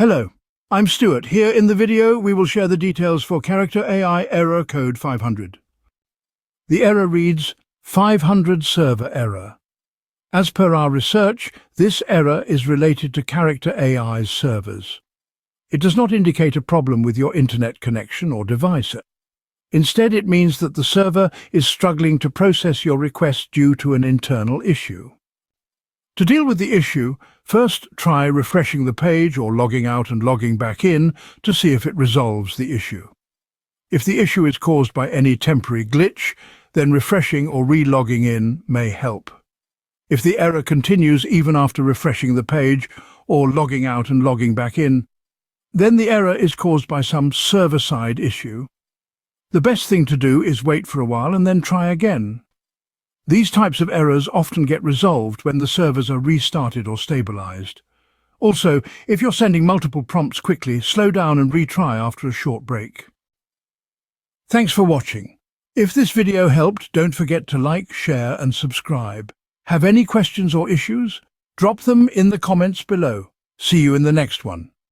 Hello, I'm Stuart. Here in the video, we will share the details for Character AI error code 500. The error reads 500 server error. As per our research, this error is related to Character AI's servers. It does not indicate a problem with your internet connection or device. Instead, it means that the server is struggling to process your request due to an internal issue. To deal with the issue, first try refreshing the page or logging out and logging back in to see if it resolves the issue. If the issue is caused by any temporary glitch, then refreshing or re-logging in may help. If the error continues even after refreshing the page or logging out and logging back in, then the error is caused by some server-side issue. The best thing to do is wait for a while and then try again. These types of errors often get resolved when the servers are restarted or stabilized. Also, if you're sending multiple prompts quickly, slow down and retry after a short break. Thanks for watching. If this video helped, don't forget to like, share and subscribe. Have any questions or issues? Drop them in the comments below. See you in the next one.